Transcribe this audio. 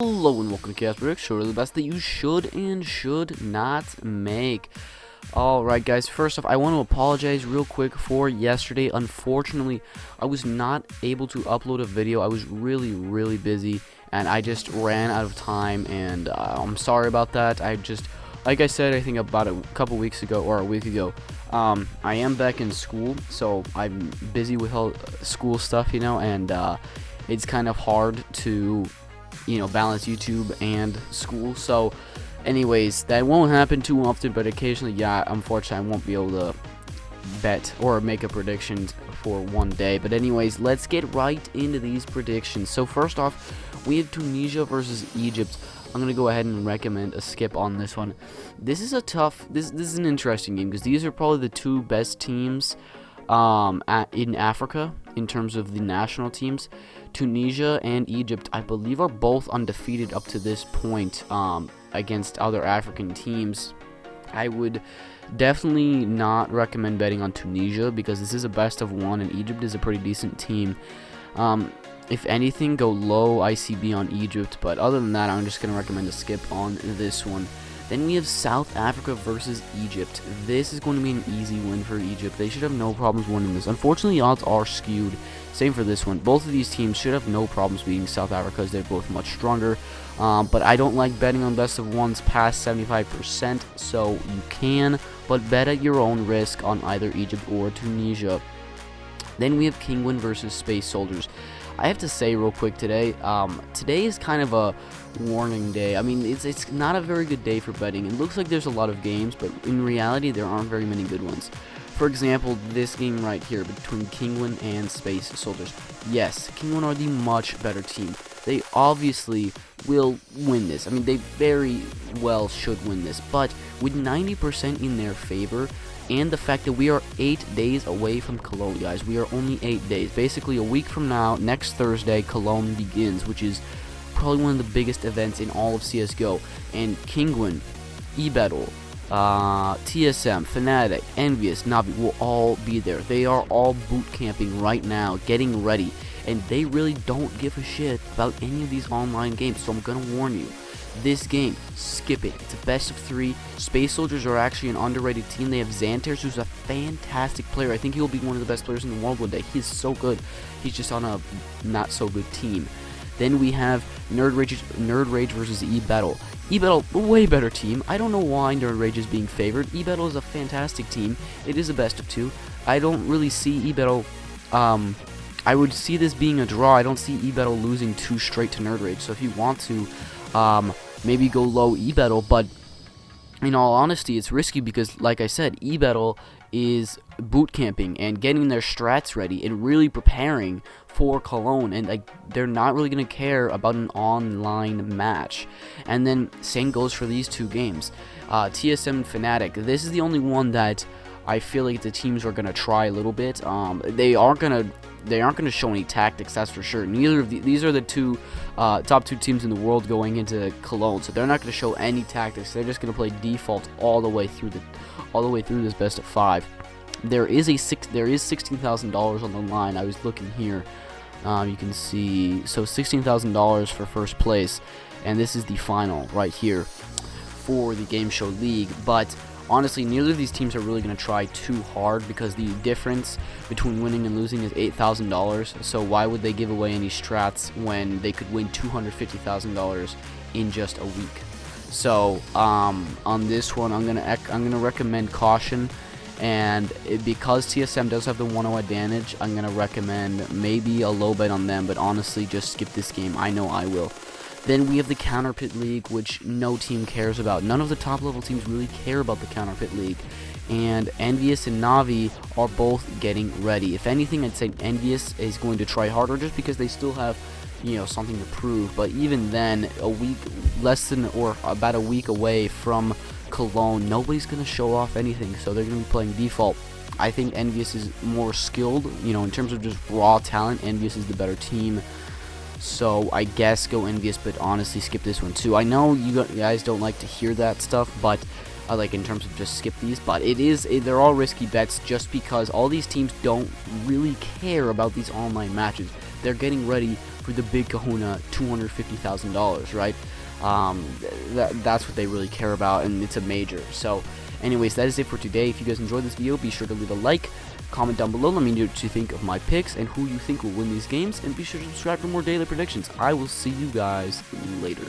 Hello and welcome to Chaos Predicts, show the best that you should and should not make. Alright guys, first off, I want to apologize real quick for yesterday. Unfortunately, I was not able to upload a video. I was really busy and I just ran out of time, and I'm sorry about that. Like I said, I think about a couple weeks ago or a week ago, I am back in school, so I'm busy with all school stuff, and it's kind of hard to balance YouTube and school. So anyways, that won't happen too often, but occasionally, yeah, unfortunately I won't be able to bet or make a prediction for one day. But anyways, let's get right into these predictions. So first off, we have Tunisia versus Egypt. I'm gonna go ahead and recommend a skip on this one. This is this is an interesting game because these are probably the two best teams in Africa in terms of the national teams. Tunisia and Egypt, I believe, are both undefeated up to this point against other African teams. I would definitely not recommend betting on Tunisia because this is a best of one and Egypt is a pretty decent team. If anything, go low ICB on Egypt, but other than that, I'm just going to recommend a skip on this one. Then we have South Africa versus Egypt. This is going to be an easy win for Egypt. They should have no problems winning this. Unfortunately, the odds are skewed. Same for this one. Both of these teams should have no problems beating South Africa as they're both much stronger. But I don't like betting on best of ones past 75%, so you can, but bet at your own risk on either Egypt or Tunisia. Then we have Kingwin versus Space Soldiers. I have to say real quick today, today is kind of a warning day. I mean, it's not a very good day for betting. It looks like there's a lot of games, but in reality, there aren't very many good ones. For example, this game right here between Kingwin and Space Soldiers. Yes, Kingwin are the much better team. They obviously will win this. I mean, they very well should win this, but with 90% in their favor, and the fact that we are 8 days away from Cologne, guys. We are only 8 days. Basically, a week from now, next Thursday, Cologne begins, which is probably one of the biggest events in all of CSGO. And Kingwin, eBettle, TSM, Fnatic, EnVyUs, NaVi will all be there. They are all boot camping right now, getting ready. And they really don't give a shit about any of these online games, so I'm going to warn you. This game, skip it. It's a best of 3. Space Soldiers are actually an underrated team. They have Xanters, who's a fantastic player. I think he'll be one of the best players in the world one day. He's so good. He's just on a not so good team. Then we have Nerd Rage versus eBettle. eBettle, a way better team. I don't know why Nerd Rage is being favored. eBettle is a fantastic team. It is a best of 2. I don't really see eBettle. I would see this being a draw. I don't see eBettle losing 2 straight to Nerd Rage. So if you want to, maybe go low eBettle, but in all honesty, it's risky because, like I said, eBettle is boot camping and getting their strats ready and really preparing for Cologne, and they're not really going to care about an online match. And then same goes for these two games. TSM and Fnatic, this is the only one that I feel like the teams are going to try a little bit. They aren't going to show any tactics, that's for sure. Neither of these are the top 2 teams in the world going into Cologne, so they're not going to show any tactics. They're just going to play default all the way through this best of 5. There is $16,000 on the line. I was looking here. You can see, so $16,000 for first place, and this is the final right here for the Game Show League. But honestly, neither of these teams are really going to try too hard because the difference between winning and losing is $8,000. So why would they give away any strats when they could win $250,000 in just a week? So on this one, I'm gonna recommend caution, and because TSM does have the 1-0 advantage, I'm gonna recommend maybe a low bet on them. But honestly, just skip this game. I know I will. Then we have the Counterpit League, which no team cares about. None of the top level teams really care about the Counterpit League. And EnVyUs and NaVi are both getting ready. If anything, I'd say EnVyUs is going to try harder just because they still have, something to prove. But even then, about a week away from Cologne, nobody's going to show off anything, so they're going to be playing default. I think EnVyUs is more skilled, in terms of just raw talent. EnVyUs is the better team. So I guess go EnVyUs, but honestly skip this one too. I know you guys don't like to hear that stuff, but like in terms of just skip these, but they're all risky bets just because all these teams don't really care about these online matches. they're getting ready for the big kahuna $250,000, right? That's what they really care about, and it's a major. So anyways, that is it for today. If you guys enjoyed this video, be sure to leave a like, comment down below, let me know what you think of my picks and who you think will win these games, and be sure to subscribe for more daily predictions. I will see you guys later.